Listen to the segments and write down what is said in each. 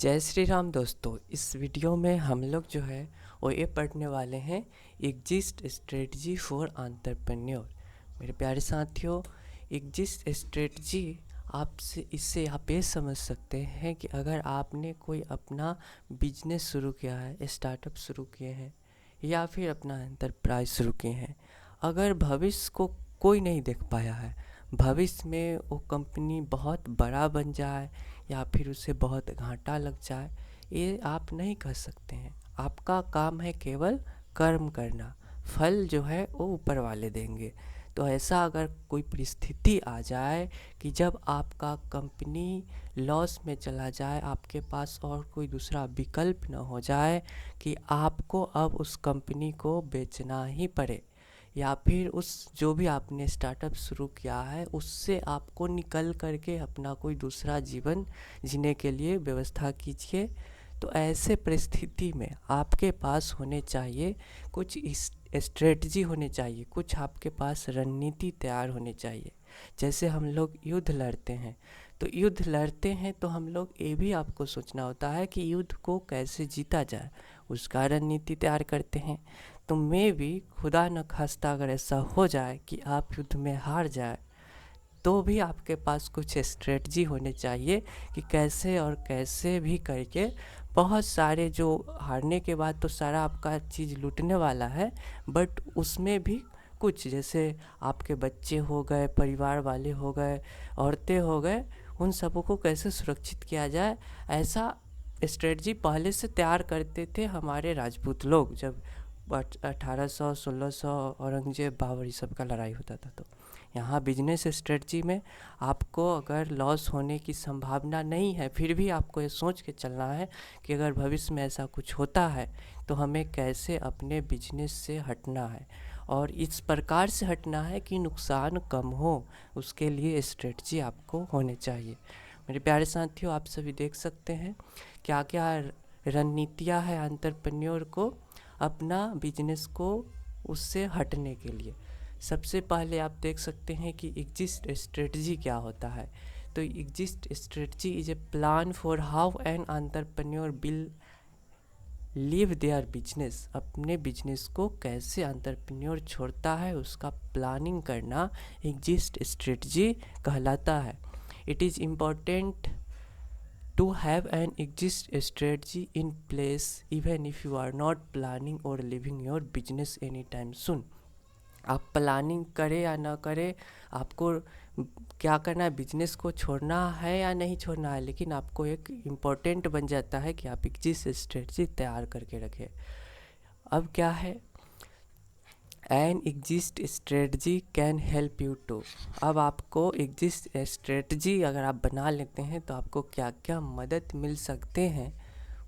जय श्री राम दोस्तों। इस वीडियो में हम लोग जो है वो ये पढ़ने वाले हैं एग्जिस्ट स्ट्रेटजी फॉर एंटरप्रेन्योर। मेरे प्यारे साथियों, एग्जिस्ट स्ट्रेटजी आपसे इससे आप ये समझ सकते हैं कि अगर आपने कोई अपना बिजनेस शुरू किया है, स्टार्टअप शुरू किए हैं या फिर अपना एंटरप्राइज शुरू किए हैं, अगर भविष्य को कोई नहीं देख पाया है, भविष्य में वो कंपनी बहुत बड़ा बन जाए या फिर उसे बहुत घाटा लग जाए, ये आप नहीं कर सकते हैं। आपका काम है केवल कर्म करना, फल जो है वो ऊपर वाले देंगे। तो ऐसा अगर कोई परिस्थिति आ जाए कि जब आपका कंपनी लॉस में चला जाए, आपके पास और कोई दूसरा विकल्प न हो जाए कि आपको अब उस कंपनी को बेचना ही पड़े या फिर उस जो भी आपने स्टार्टअप शुरू किया है उससे आपको निकल करके अपना कोई दूसरा जीवन जीने के लिए व्यवस्था कीजिए। तो ऐसे परिस्थिति में आपके पास होने चाहिए कुछ स्ट्रेटजी होने चाहिए, कुछ आपके पास रणनीति तैयार होने चाहिए। जैसे हम लोग युद्ध लड़ते हैं, तो युद्ध लड़ते हैं तो हम लोग ये भी आपको सोचना होता है कि युद्ध को कैसे जीता जाए, उसका रणनीति तैयार करते हैं। तो मैं भी खुदा न खास्ता अगर ऐसा हो जाए कि आप युद्ध में हार जाए, तो भी आपके पास कुछ स्ट्रेटजी होने चाहिए कि कैसे और कैसे भी करके बहुत सारे जो हारने के बाद तो सारा आपका चीज़ लूटने वाला है, बट उसमें भी कुछ जैसे आपके बच्चे हो गए, परिवार वाले हो गए, औरतें हो गए, उन सबों को कैसे सुरक्षित किया जाए, ऐसा स्ट्रेटजी पहले से तैयार करते थे हमारे राजपूत लोग। जब 1800-1600 औरंगजेब बाबर ये सब का लड़ाई होता था, तो यहाँ बिजनेस स्ट्रेटजी में आपको अगर लॉस होने की संभावना नहीं है, फिर भी आपको ये सोच के चलना है कि अगर भविष्य में ऐसा कुछ होता है तो हमें कैसे अपने बिजनेस से हटना है और इस प्रकार से हटना है कि नुकसान कम हो। उसके लिए स्ट्रेटजी आपको होने चाहिए। मेरे प्यारे साथियों, आप सभी देख सकते हैं क्या क्या रणनीतियाँ है एंटरप्रेन्योर को अपना बिजनेस को उससे हटने के लिए। सबसे पहले आप देख सकते हैं कि एग्जिस्ट स्ट्रेटजी क्या होता है। तो exist strategy is a plan for how an entrepreneur will leave their business. अपने बिजनेस को कैसे एंटरप्रेन्योर छोड़ता है उसका प्लानिंग करना एग्जिस्ट स्ट्रेटजी कहलाता है। It is important to have an exist strategy in place even if you are not planning or leaving your business anytime soon। आप प्लानिंग करें या ना करें, आपको क्या करना है, बिजनेस को छोड़ना है या नहीं छोड़ना है, लेकिन आपको एक इम्पोर्टेंट बन जाता है कि आप एग्जिस्ट स्ट्रेटजी तैयार करके रखें। अब क्या है, an exit strategy can help you to. अब आपको एग्जिस्ट स्ट्रेटजी अगर आप बना लेते हैं तो आपको क्या क्या मदद मिल सकते हैं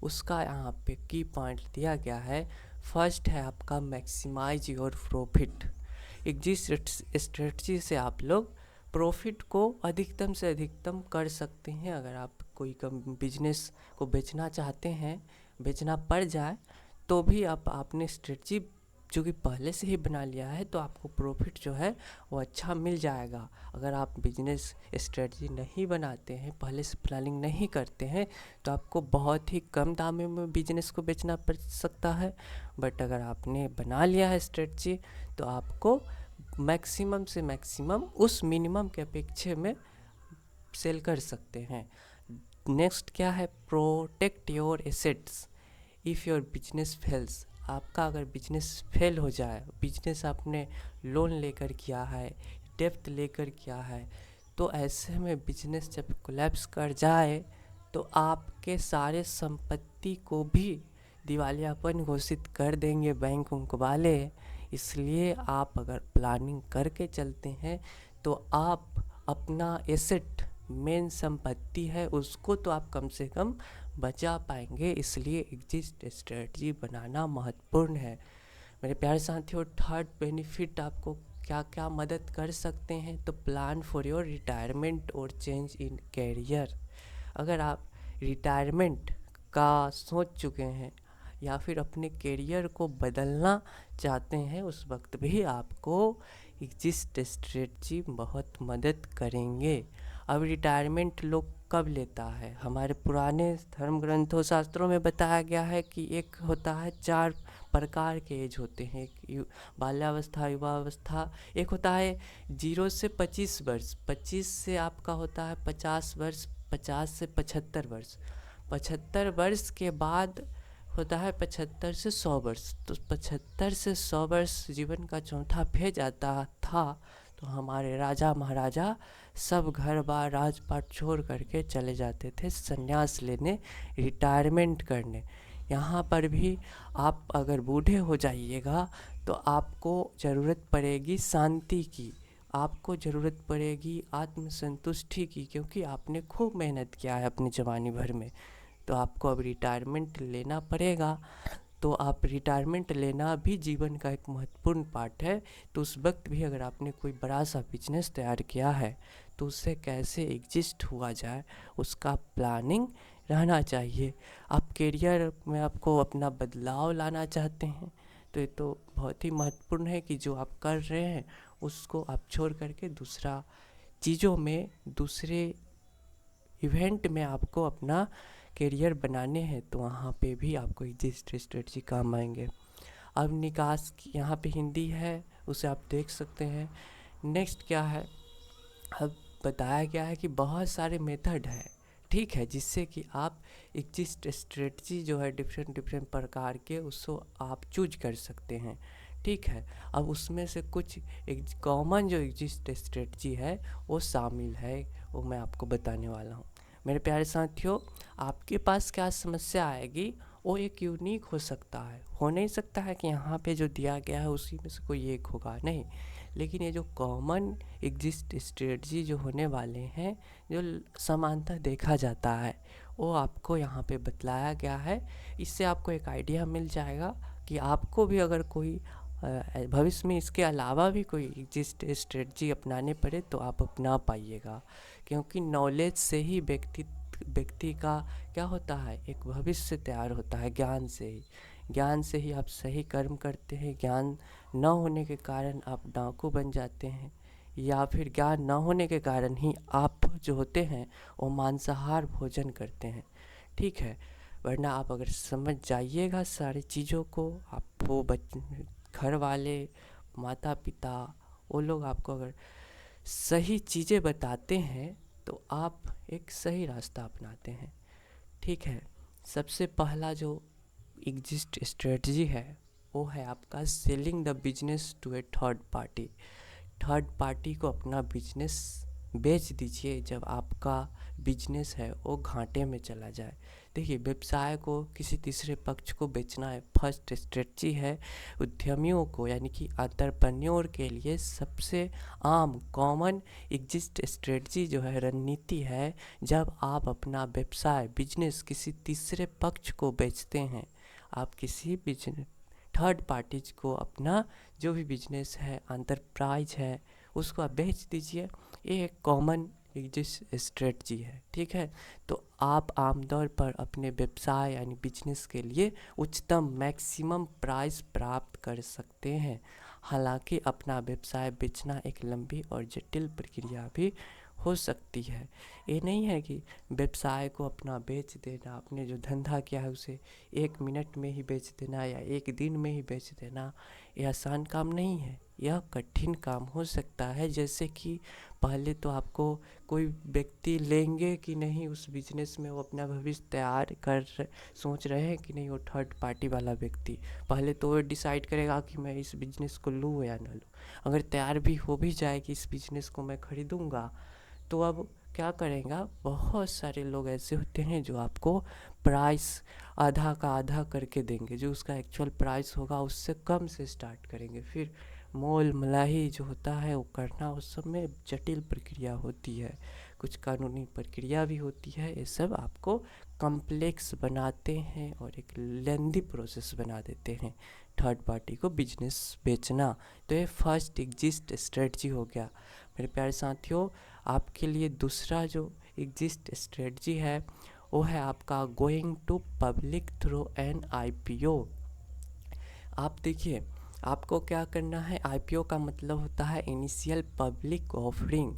उसका यहाँ पे की पॉइंट दिया गया है। फर्स्ट है आपका maximise your profit. Exit strategy से आप लोग प्रॉफिट को अधिकतम से अधिकतम कर सकते हैं। अगर आप कोई बिजनेस को बेचना चाहते हैं, बेचना पड़ जाए, तो भी आप आपने स्ट्रेटजी जो कि पहले से ही बना लिया है तो आपको प्रॉफिट जो है वो अच्छा मिल जाएगा। अगर आप बिजनेस स्ट्रेटजी नहीं बनाते हैं, पहले से प्लानिंग नहीं करते हैं, तो आपको बहुत ही कम दामों में बिजनेस को बेचना पड़ सकता है। बट अगर आपने बना लिया है स्ट्रेटजी तो आपको मैक्सिमम से मैक्सिमम उस मिनिमम के अपेक्षा में सेल कर सकते हैं। नेक्स्ट क्या है, protect your assets if your business fails. आपका अगर बिजनेस फेल हो जाए, बिजनेस आपने लोन लेकर किया है, डेप्थ लेकर किया है, तो ऐसे में बिजनेस जब कोलैप्स कर जाए तो आपके सारे संपत्ति को भी दिवालियापन घोषित कर देंगे बैंक वाले। इसलिए आप अगर प्लानिंग करके चलते हैं तो आप अपना एसेट, मेन संपत्ति है, उसको तो आप कम से कम बचा पाएंगे। इसलिए एग्जिस्ट स्ट्रेटजी बनाना महत्वपूर्ण है। मेरे प्यारे साथियों, थर्ड बेनिफिट आपको क्या क्या मदद कर सकते हैं, तो प्लान फॉर योर रिटायरमेंट और चेंज इन कैरियर। अगर आप रिटायरमेंट का सोच चुके हैं या फिर अपने कैरियर को बदलना चाहते हैं, उस वक्त भी आपको एग्जिस्ट स्ट्रेटजी बहुत मदद करेंगे। अब रिटायरमेंट लोग कब लेता है। हमारे पुराने धर्म ग्रंथों शास्त्रों में बताया गया है कि एक होता है 4 प्रकार के एज होते हैं। एक बाल्यावस्था, युवावस्था, एक होता है 0 से 25 वर्ष, 25 से आपका होता है 50 वर्ष, 50 से 75 वर्ष, 75 वर्ष के बाद होता है 75 से 100 वर्ष। तो 75 से 100 वर्ष जीवन का चौथा फेज आता था। तो हमारे राजा महाराजा सब घर बार राजपाट छोड़ करके चले जाते थे संन्यास लेने, रिटायरमेंट करने। यहाँ पर भी आप अगर बूढ़े हो जाइएगा तो आपको ज़रूरत पड़ेगी शांति की, आपको ज़रूरत पड़ेगी आत्मसंतुष्टि की, क्योंकि आपने खूब मेहनत किया है अपनी जवानी भर में। तो आपको अब रिटायरमेंट लेना पड़ेगा। तो आप रिटायरमेंट लेना भी जीवन का एक महत्वपूर्ण पार्ट है। तो उस वक्त भी अगर आपने कोई बड़ा सा बिजनेस तैयार किया है तो उससे कैसे एग्जिस्ट हुआ जाए उसका प्लानिंग रहना चाहिए। आप करियर में आपको अपना बदलाव लाना चाहते हैं तो ये तो बहुत ही महत्वपूर्ण है कि जो आप कर रहे हैं उसको आप छोड़ करके दूसरा चीज़ों में, दूसरे इवेंट में आपको अपना करियर बनाने हैं। तो वहाँ पे भी आपको एग्जिट स्ट्रेटजी काम आएंगे। अब निकास की यहाँ पे हिंदी है, उसे आप देख सकते हैं। नेक्स्ट क्या है, अब बताया गया है कि बहुत सारे मेथड है, ठीक है, जिससे कि आप एग्जिट स्ट्रेटजी जो है डिफरेंट डिफरेंट प्रकार के उसको आप चूज कर सकते हैं, ठीक है। अब उसमें से कुछ एक कॉमन जो एग्जिट स्ट्रेटजी है वो शामिल है, वो मैं आपको बताने वाला हूँ। मेरे प्यारे साथियों, आपके पास क्या समस्या आएगी वो एक यूनिक हो सकता है, हो नहीं सकता है कि यहाँ पे जो दिया गया है उसी में से कोई एक होगा, नहीं। लेकिन ये जो कॉमन एग्जिट स्ट्रेटजी जो होने वाले हैं, जो समानता देखा जाता है, वो आपको यहाँ पे बतलाया गया है। इससे आपको एक आइडिया मिल जाएगा कि आपको भी अगर कोई भविष्य में इसके अलावा भी कोई एग्जिट स्ट्रेटजी अपनाने पड़े तो आप अपना पाइएगा। क्योंकि नॉलेज से ही व्यक्ति का क्या होता है, एक भविष्य तैयार होता है। ज्ञान से ही, ज्ञान से ही आप सही कर्म करते हैं। ज्ञान न होने के कारण आप डाकू बन जाते हैं, या फिर ज्ञान न होने के कारण ही आप जो होते हैं वो मांसाहार भोजन करते हैं, ठीक है। वरना आप अगर समझ जाइएगा सारी चीज़ों को, आपको घर वाले, माता पिता, वो लोग आपको अगर सही चीज़ें बताते हैं तो आप एक सही रास्ता अपनाते हैं, ठीक है। सबसे पहला जो एग्जिट स्ट्रेटजी है वो है आपका selling the business to a third party. Third party को अपना बिजनेस बेच दीजिए जब आपका बिजनेस है वो घाटे में चला जाए। देखिए, व्यवसाय को किसी तीसरे पक्ष को बेचना है फर्स्ट स्ट्रेटजी है उद्यमियों को, यानी कि एंटरप्रेन्योर के लिए सबसे आम कॉमन एग्जिट स्ट्रेटजी जो है, रणनीति है, जब आप अपना व्यवसाय बिजनेस किसी तीसरे पक्ष को बेचते हैं। आप किसी बिजनेस थर्ड पार्टीज को अपना जो भी बिजनेस है, एंटरप्राइज है, उसको आप बेच दीजिए। ये एक कॉमन एग्जिट स्ट्रेटजी है, ठीक है। तो आप आमतौर पर अपने व्यवसाय यानी बिजनेस के लिए उच्चतम मैक्सिमम प्राइस प्राप्त कर सकते हैं। हालांकि अपना व्यवसाय बेचना एक लंबी और जटिल प्रक्रिया भी हो सकती है। ये नहीं है कि व्यवसाय को अपना बेच देना, अपने जो धंधा किया है उसे 1 मिनट में ही बेच देना या 1 दिन में ही बेच देना, ये आसान काम नहीं है, यह कठिन काम हो सकता है। जैसे कि पहले तो आपको कोई व्यक्ति लेंगे कि नहीं उस बिजनेस में, वो अपना भविष्य तैयार कर सोच रहे हैं कि नहीं, वो थर्ड पार्टी वाला व्यक्ति पहले तो वो डिसाइड करेगा कि मैं इस बिजनेस को लूँ या ना लूँ। अगर तैयार भी हो भी जाए कि इस बिजनेस को मैं खरीदूँगा, तो अब क्या करेगा, बहुत सारे लोग ऐसे होते हैं जो आपको प्राइस आधा का आधा करके देंगे, जो उसका एक्चुअल प्राइस होगा उससे कम से स्टार्ट करेंगे। फिर मोल मलाई जो होता है वो करना, उस सब में जटिल प्रक्रिया होती है, कुछ कानूनी प्रक्रिया भी होती है। ये सब आपको कॉम्प्लेक्स बनाते हैं और एक लेंदी प्रोसेस बना देते हैं थर्ड पार्टी को बिजनेस बेचना। तो ये फर्स्ट एग्जिट स्ट्रेटजी हो गया। मेरे प्यारे साथियों, आपके लिए दूसरा जो एग्जिट स्ट्रेटजी है वो है आपका going to public through an IPO. आप देखिए, आपको क्या करना है, आईपीओ का मतलब होता है इनिशियल पब्लिक ऑफरिंग।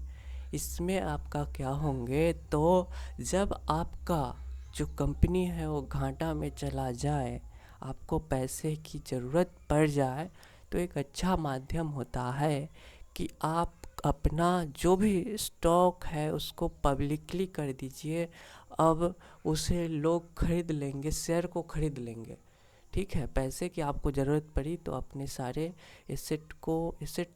इसमें आपका क्या होंगे, तो जब आपका जो कंपनी है वो घाटा में चला जाए, आपको पैसे की ज़रूरत पड़ जाए, तो एक अच्छा माध्यम होता है कि आप अपना जो भी स्टॉक है उसको पब्लिकली कर दीजिए। अब उसे लोग खरीद लेंगे, शेयर को खरीद लेंगे। ठीक है, पैसे की आपको ज़रूरत पड़ी तो अपने सारे एसेट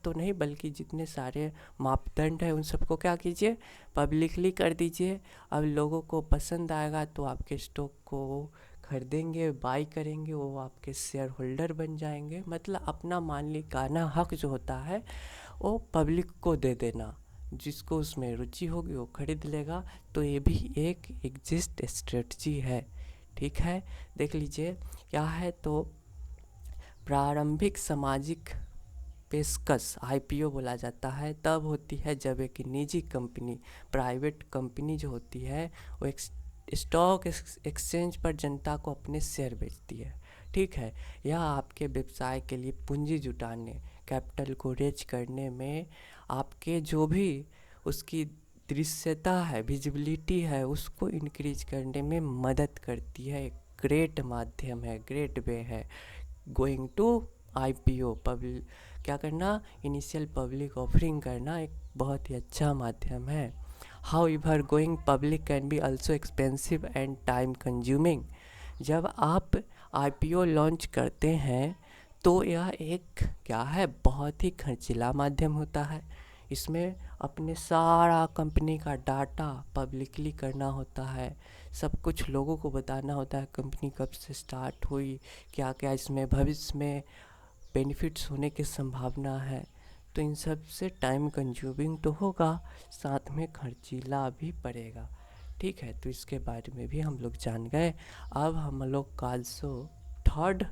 तो नहीं बल्कि जितने सारे मापदंड है उन सबको क्या कीजिए, पब्लिकली कर दीजिए। अब लोगों को पसंद आएगा तो आपके स्टॉक को खरीदेंगे, बाई करेंगे, वो आपके शेयर होल्डर बन जाएंगे। मतलब अपना मालिकाना हक जो होता है वो पब्लिक को दे देना, जिसको उसमें रुचि होगी वो खरीद लेगा। तो ये भी एक एग्जिस्ट स्ट्रेटजी है। ठीक है, देख लीजिए क्या है। तो प्रारंभिक सामाजिक पेशकश आईपीओ बोला जाता है तब होती है जब एक निजी कंपनी, प्राइवेट कंपनी जो होती है वो एक स्टॉक एक्सचेंज पर जनता को अपने शेयर बेचती है। ठीक है, यह आपके व्यवसाय के लिए पूंजी जुटाने, कैपिटल को रेज करने में, आपके जो भी उसकी दृश्यता है, विजिबिलिटी है, उसको इंक्रीज करने में मदद करती है। एक ग्रेट माध्यम है, ग्रेट वे है। गोइंग टू आईपीओ, पब्लिक क्या करना, इनिशियल पब्लिक ऑफरिंग करना एक बहुत ही अच्छा माध्यम है। However going public can be also expensive and time consuming. जब आप आईपीओ लॉन्च करते हैं तो यह एक क्या है, बहुत ही खर्चीला माध्यम होता है। इसमें अपने सारा कंपनी का डाटा पब्लिकली करना होता है, सब कुछ लोगों को बताना होता है, कंपनी कब से स्टार्ट हुई, क्या क्या इसमें भविष्य में बेनिफिट्स होने की संभावना है। तो इन सब से टाइम कंज्यूमिंग तो होगा, साथ में खर्चीला भी पड़ेगा। ठीक है, तो इसके बारे में भी हम लोग जान गए। अब हम लोग का जो थर्ड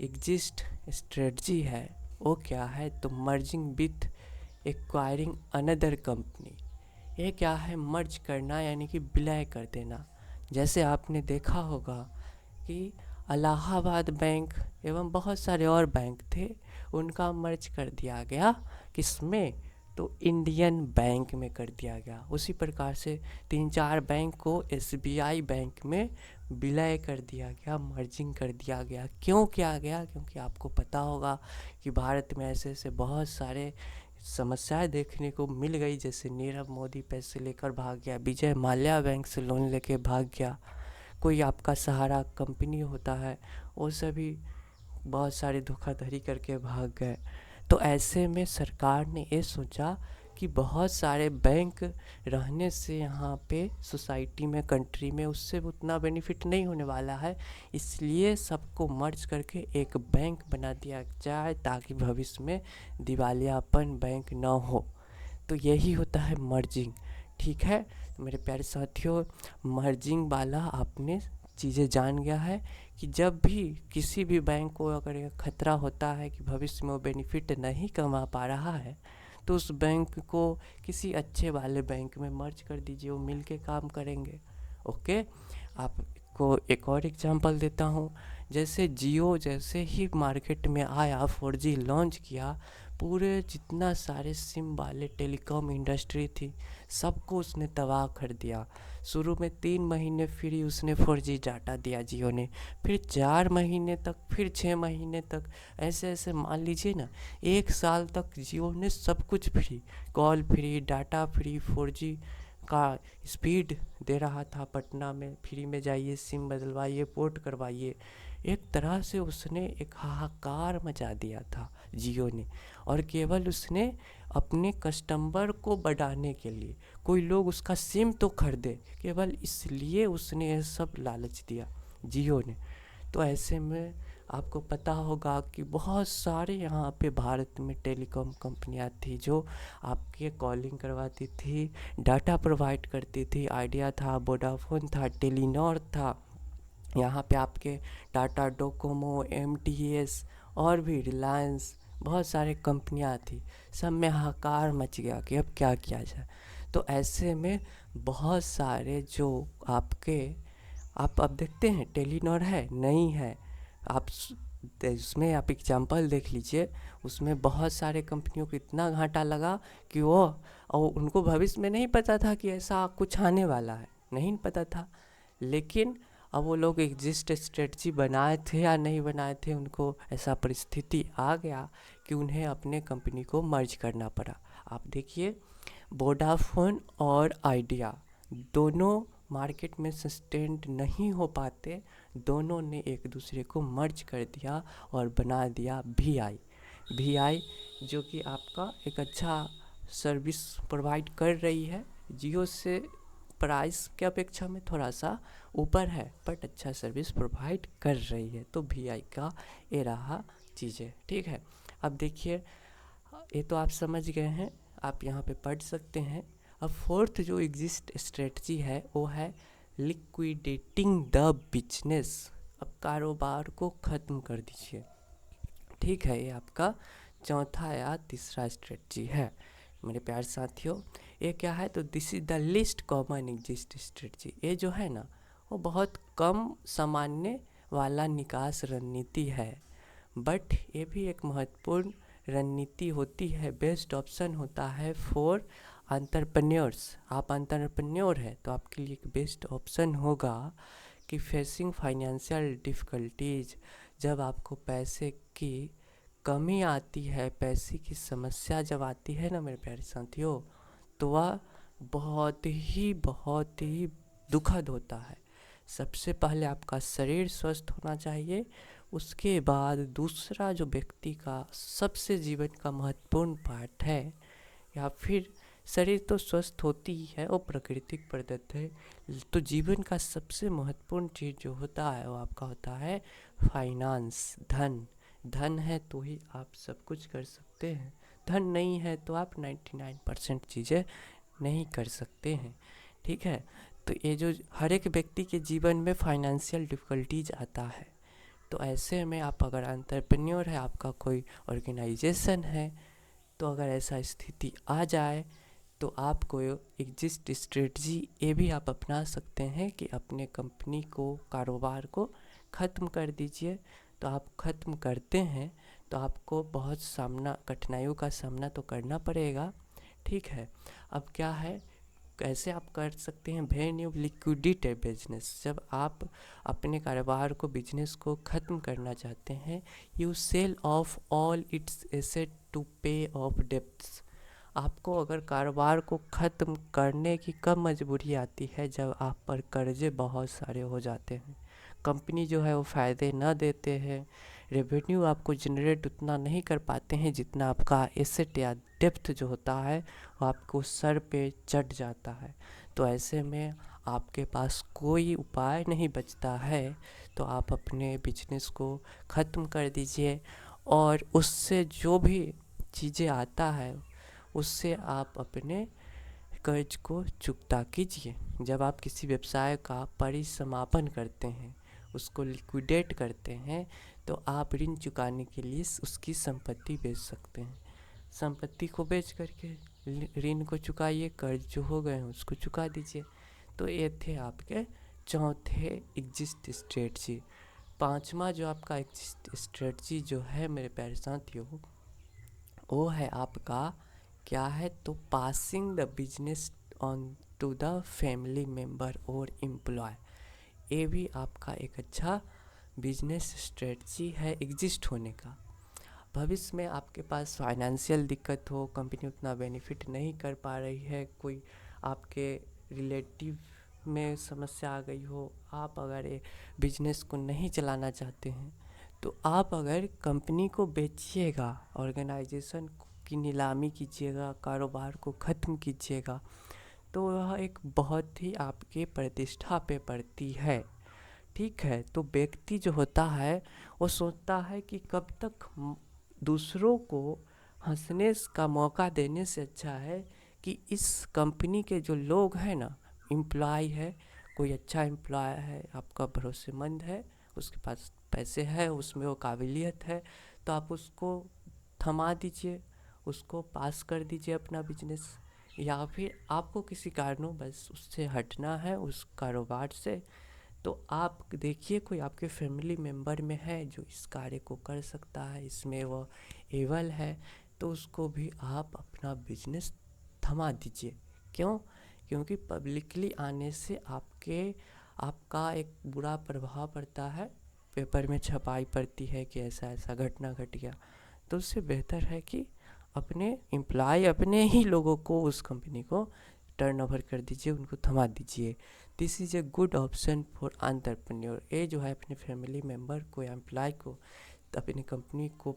एग्जिस्ट स्ट्रेटजी है वो क्या है, तो merging with acquiring another company. ये क्या है, मर्ज करना यानी कि विलय कर देना। जैसे आपने देखा होगा कि इलाहाबाद बैंक एवं बहुत सारे और बैंक थे, उनका मर्ज कर दिया गया किसमें, तो इंडियन बैंक में कर दिया गया। उसी प्रकार से 3-4 बैंक को एसबीआई बैंक में विलय कर दिया गया, मर्जिंग कर दिया गया। क्यों किया गया, क्योंकि आपको पता होगा कि भारत में ऐसे ऐसे बहुत सारे समस्याएं देखने को मिल गई। जैसे नीरव मोदी पैसे लेकर भाग गया, विजय माल्या बैंक से लोन लेके भाग गया, कोई आपका सहारा कंपनी होता है वो सभी बहुत सारे धोखाधड़ी करके भाग गए। तो ऐसे में सरकार ने ये सोचा कि बहुत सारे बैंक रहने से यहाँ पे सोसाइटी में, कंट्री में उससे उतना बेनिफिट नहीं होने वाला है, इसलिए सबको मर्ज करके एक बैंक बना दिया जाए ताकि भविष्य में दिवालियापन बैंक ना हो। तो यही होता है मर्जिंग। ठीक है, तो मेरे प्यारे साथियों, मर्जिंग वाला आपने चीज़ें जान गया है कि जब भी किसी भी बैंक को अगर ये खतरा होता है कि भविष्य में वो बेनिफिट नहीं कमा पा रहा है, तो उस बैंक को किसी अच्छे वाले बैंक में मर्ज कर दीजिए, वो मिल के काम करेंगे। ओके, आपको एक और एग्जांपल देता हूँ। जैसे जियो जैसे ही मार्केट में आया, 4G लॉन्च किया, पूरे जितना सारे सिम वाले टेलीकॉम इंडस्ट्री थी सबको उसने तबाह कर दिया। शुरू में 3 महीने फ्री उसने 4G डाटा दिया जियो ने, फिर 4 महीने तक, फिर 6 महीने तक, ऐसे ऐसे मान लीजिए ना 1 साल तक जियो ने सब कुछ free, call free, data free, 4G का स्पीड दे रहा था। पटना में फ्री में जाइए, सिम बदलवाइए, पोर्ट करवाइए। एक तरह से उसने एक हाहाकार मचा दिया था जियो ने, और केवल उसने अपने कस्टमर को बढ़ाने के लिए, कोई लोग उसका सिम तो खरीदे, केवल इसलिए उसने ये सब लालच दिया जियो ने। तो ऐसे में आपको पता होगा कि बहुत सारे यहाँ पे भारत में टेलीकॉम कंपनियाँ थी जो आपके कॉलिंग करवाती थी, डाटा प्रोवाइड करती थी। आइडिया था, वोडाफोन था, टेलीनॉर था, यहाँ पे आपके टाटा डोकोमो, एमटीएस और भी रिलायंस, बहुत सारे कंपनियाँ थी। सब में हाहाकार मच गया कि अब क्या किया जाए। तो ऐसे में बहुत सारे जो आपके, आप अब देखते हैं टेलीनॉर है नहीं है, आप उसमें आप एग्जांपल देख लीजिए, उसमें बहुत सारे कंपनियों को इतना घाटा लगा कि वो, और उनको भविष्य में नहीं पता था कि ऐसा कुछ आने वाला है, नहीं पता था। लेकिन अब वो लोग एग्जिस्ट स्ट्रेटजी बनाए थे या नहीं बनाए थे, उनको ऐसा परिस्थिति आ गया कि उन्हें अपने कंपनी को मर्ज करना पड़ा। आप देखिए, वोडाफोन और आइडिया दोनों मार्केट में सस्टेन्ड नहीं हो पाते, दोनों ने एक दूसरे को मर्ज कर दिया और बना दिया वी आई, जो कि आपका एक अच्छा सर्विस प्रोवाइड कर रही है। जियो से प्राइस के अपेक्षा में थोड़ा सा ऊपर है, बट अच्छा सर्विस प्रोवाइड कर रही है। तो वी का ये रहा चीज़ें, ठीक है। अब देखिए, ये तो आप समझ गए हैं, आप यहाँ पे पढ़ सकते हैं। अब फोर्थ जो एग्जिस्ट स्ट्रेटजी है वो है लिक्विडेटिंग द बिजनेस। अब कारोबार को ख़त्म कर दीजिए, ठीक है। ये आपका चौथा या तीसरा स्ट्रेटजी है मेरे प्यारे साथियों। ये क्या है, तो this is the list common exist strategy. ये जो है ना, वो बहुत कम सामान्य वाला निकास रणनीति है, बट ये भी एक महत्वपूर्ण रणनीति होती है, बेस्ट ऑप्शन होता है फॉर एंटरप्रेन्योर्स। आप एंटरप्रेन्योर है तो आपके लिए एक बेस्ट ऑप्शन होगा कि फेसिंग फाइनेंशियल डिफ़िकल्टीज, जब आपको पैसे की कमी आती है, पैसे की समस्या जब आती है ना मेरे प्यारे साथियों, तो वह बहुत ही दुखद होता है। सबसे पहले आपका शरीर स्वस्थ होना चाहिए, उसके बाद दूसरा जो व्यक्ति का सबसे जीवन का महत्वपूर्ण पार्ट है, या फिर शरीर तो स्वस्थ होती ही है, वो प्राकृतिक प्रदत्त है, तो जीवन का सबसे महत्वपूर्ण चीज़ जो होता है वो आपका होता है फाइनेंस, धन है तो ही आप सब कुछ कर सकते हैं, धन नहीं है तो आप 99% चीज़ें नहीं कर सकते हैं, ठीक है। तो ये जो हर एक व्यक्ति के जीवन में फाइनेंशियल डिफ़िकल्टीज आता है, तो ऐसे में आप अगर एंटरप्रेन्योर है, आपका कोई ऑर्गेनाइजेशन है, तो अगर ऐसा स्थिति आ जाए तो आपको एग्जिस्ट स्ट्रेटजी ये भी आप अपना सकते हैं कि अपने कंपनी को, कारोबार को ख़त्म कर दीजिए। तो आप ख़त्म करते हैं तो आपको बहुत कठिनाइयों का सामना तो करना पड़ेगा, ठीक है। अब क्या है, कैसे आप कर सकते हैं, when you liquidate A business, जब आप अपने कारोबार को, बिजनेस को ख़त्म करना चाहते हैं, you sell off all its asset to pay off debts. आपको अगर कारोबार को ख़त्म करने की कब मजबूरी आती है, जब आप पर कर्जे बहुत सारे हो जाते हैं, कंपनी जो है वो फ़ायदे ना देते हैं, रेवेन्यू आपको जनरेट उतना नहीं कर पाते हैं जितना आपका एसेट या डेप्थ जो होता है वो आपको सर पे चढ़ जाता है। तो ऐसे में आपके पास कोई उपाय नहीं बचता है, तो आप अपने बिजनेस को ख़त्म कर दीजिए, और उससे जो भी चीज़ें आता है उससे आप अपने कर्ज को चुकता कीजिए। जब आप किसी व्यवसाय का परिसमापन करते हैं, उसको लिक्विडेट करते हैं, तो आप ऋण चुकाने के लिए उसकी संपत्ति बेच सकते हैं। संपत्ति को बेच करके ऋण को चुकाइए, कर्ज जो हो गए हैं उसको चुका दीजिए। तो ये थे आपके चौथे एग्जिस्ट स्ट्रेटजी। पांचवा जो आपका एग्जिस्ट स्ट्रेटजी जो है मेरे प्यारे साथियों, वो है आपका क्या है, तो passing the business on to the family member और एम्प्लॉय। ये भी आपका एक अच्छा बिजनेस स्ट्रेटजी है एग्जिस्ट होने का। भविष्य में आपके पास फाइनेंशियल दिक्कत हो, कंपनी उतना बेनिफिट नहीं कर पा रही है, कोई आपके रिलेटिव में समस्या आ गई हो, आप अगर ये बिजनेस को नहीं चलाना चाहते हैं, तो आप अगर कंपनी को बेचिएगा, ऑर्गेनाइजेशन की नीलामी कीजिएगा, कारोबार को ख़त्म कीजिएगा, तो वह एक बहुत ही आपके प्रतिष्ठा पे पड़ती है, ठीक है। तो व्यक्ति जो होता है वो सोचता है कि कब तक दूसरों को हंसने का मौका देने से अच्छा है कि इस कंपनी के जो लोग हैं ना, एम्प्लॉय है, कोई अच्छा एम्प्लॉय है, आपका भरोसेमंद है, उसके पास पैसे है, उसमें वो काबिलियत है, तो आप उसको थमा दीजिए, उसको पास कर दीजिए अपना बिजनेस, या फिर आपको किसी कारणों बस उससे हटना है उस कारोबार से, तो आप देखिए कोई आपके फैमिली मेम्बर में है जो इस कार्य को कर सकता है, इसमें वो एबल है, तो उसको भी आप अपना बिजनेस थमा दीजिए। क्यों? क्योंकि पब्लिकली आने से आपका एक बुरा प्रभाव पड़ता है, पेपर में छपाई पड़ती है कि ऐसा ऐसा घटना घट गया। तो उससे बेहतर है कि अपने एम्प्लॉय, अपने ही लोगों को, उस कंपनी को टर्नओवर कर दीजिए, उनको थमा दीजिए। This is a good option for entrepreneur. ये जो है अपने फैमिली मेम्बर को या एम्प्लॉय को अपनी कंपनी को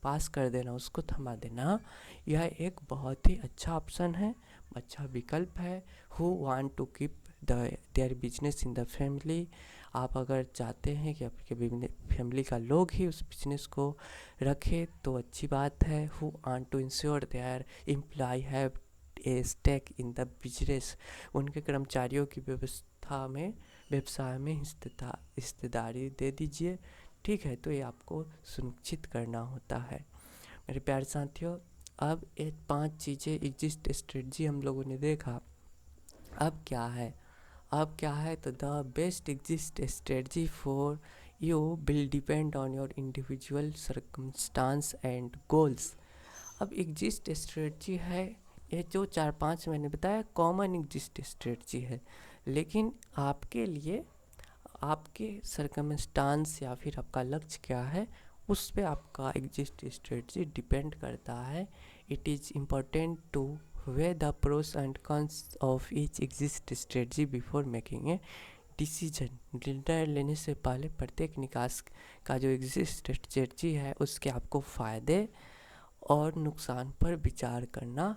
पास कर देना, उसको थमा देना, यह एक बहुत ही अच्छा ऑप्शन है, अच्छा विकल्प है। Who want to keep their business in the family. आप अगर चाहते हैं कि आपके फैमिली का लोग ही उस बिजनेस को रखे तो अच्छी बात है। Who want to ensure their employ have a stake in the business. उनके कर्मचारियों की व्यवसाय में हिस्सेदारी दे दीजिए। ठीक है, तो ये आपको सुनिश्चित करना होता है। मेरे प्यारे साथियों, अब ये 5 चीज़ें एग्जिस्ट स्ट्रेटजी हम लोगों ने देखा। अब क्या है तो the best exist strategy for you will depend on your individual circumstance and goals. अब एग्जिस्ट स्ट्रेटजी है, ये जो 4-5 मैंने बताया कॉमन एग्जिस्ट स्ट्रेटजी है, लेकिन आपके लिए आपके सर्कमस्टांस या फिर आपका लक्ष्य क्या है, उस पे आपका एग्जिस्ट स्ट्रेटजी डिपेंड करता है। It is important to weigh the pros and cons of each exist strategy before making a decision। निर्णय लेने से पहले प्रत्येक निकास का जो एग्जिस्ट स्ट्रेटजी है उसके आपको फ़ायदे और नुकसान पर विचार करना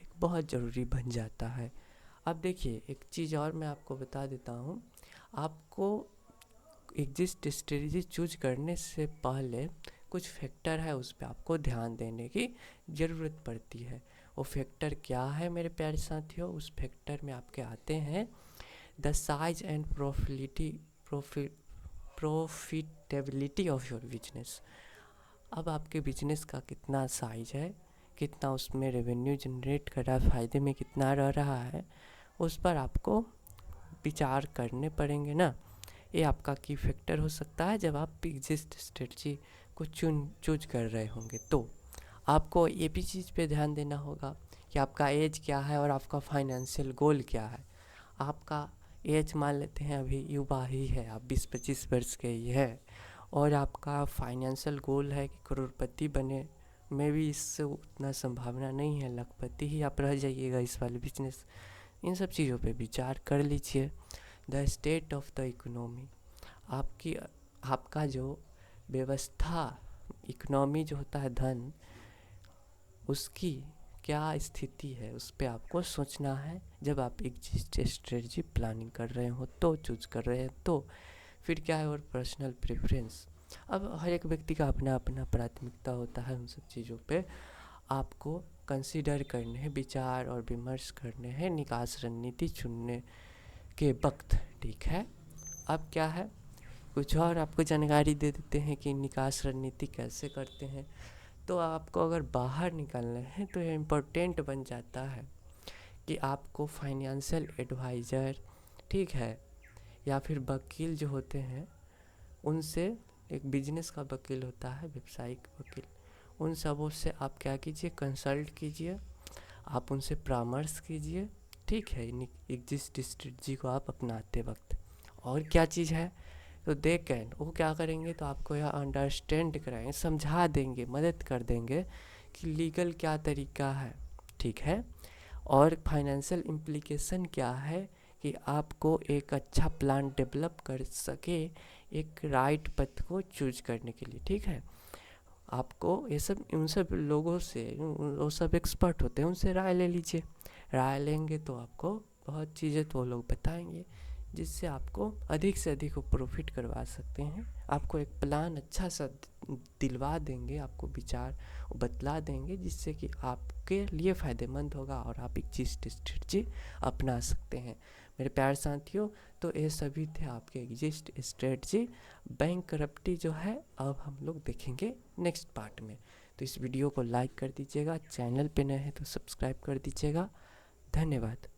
एक बहुत ज़रूरी बन जाता है। अब देखिए एक चीज़ और मैं आपको बता देता हूँ, आपको एग्जिस्ट स्ट्रेटजी चूज करने से पहले कुछ फैक्टर है उस पर आपको ध्यान देने की ज़रूरत पड़ती है। वो फैक्टर क्या है मेरे प्यारे साथियों? उस फैक्टर में आपके आते हैं the size and profitability of your business. अब आपके बिजनेस का कितना साइज है, कितना उसमें रेवेन्यू जनरेट कर रहा है, फ़ायदे में कितना रह रहा है, उस पर आपको विचार करने पड़ेंगे ना। ये आपका की फैक्टर हो सकता है जब आप एग्जिस्ट स्ट्रेटजी को चूज कर रहे होंगे। तो आपको ये भी चीज़ पे ध्यान देना होगा कि आपका एज क्या है और आपका फाइनेंशियल गोल क्या है। आपका एज मान लेते हैं अभी युवा ही है, आप 20-25 वर्ष के ही है, और आपका फाइनेंशियल गोल है कि करोड़पति बने, में भी इससे उतना संभावना नहीं है, लखपति ही आप रह जाइएगा इस वाले बिजनेस। इन सब चीज़ों पे विचार कर लीजिए। The state of the economy, आपका जो व्यवस्था, इकोनॉमी जो होता है धन, उसकी क्या स्थिति है उस पर आपको सोचना है जब आप एग्जिस्ट स्ट्रेटजी प्लानिंग कर रहे हो, तो चूज कर रहे हैं। तो फिर क्या है, और पर्सनल प्रेफरेंस। अब हर एक व्यक्ति का अपना अपना प्राथमिकता होता है, उन सब चीज़ों पे आपको कंसीडर करने हैं, विचार और विमर्श करने हैं निकास रणनीति चुनने के वक्त। ठीक है, अब क्या है, कुछ और आपको जानकारी दे देते हैं कि निकास रणनीति कैसे करते हैं। तो आपको अगर बाहर निकलना है तो ये इम्पोर्टेंट बन जाता है कि आपको फाइनेंशियल एडवाइज़र, ठीक है, या फिर वकील जो होते हैं उनसे, एक बिजनेस का वकील होता है, व्यावसायिक वकील, उन सबों से आप क्या कीजिए, कंसल्ट कीजिए, आप उनसे परामर्श कीजिए। ठीक है, एग्जिस्ट स्ट्रेटजी को आप अपनाते वक्त। और क्या चीज़ है, तो वो क्या करेंगे, तो आपको यह अंडरस्टैंड कराएंगे, समझा देंगे, मदद कर देंगे कि लीगल क्या तरीका है, ठीक है, और फाइनेंशियल इम्प्लीकेशन क्या है, कि आपको एक अच्छा प्लान डेवलप कर सके एक राइट पथ को चूज करने के लिए। ठीक है, आपको ये सब उन सब लोगों से, वो सब एक्सपर्ट होते हैं, उनसे राय ले लीजिए। राय लेंगे तो आपको बहुत चीज़ें तो वो लोग बताएंगे जिससे आपको अधिक से अधिक वो प्रॉफिट करवा सकते हैं। आपको एक प्लान अच्छा सा दिलवा देंगे, आपको विचार बतला देंगे जिससे कि आपके लिए फ़ायदेमंद होगा और आप एग्जिस्ट स्ट्रेटजी अपना सकते हैं। मेरे प्यारे साथियों, तो ये सभी थे आपके एग्जिस्ट स्ट्रेटजी। बैंकरप्टी जो है अब हम लोग देखेंगे नेक्स्ट पार्ट में। तो इस वीडियो को लाइक कर दीजिएगा, चैनल पे नए हैं तो सब्सक्राइब कर दीजिएगा। धन्यवाद।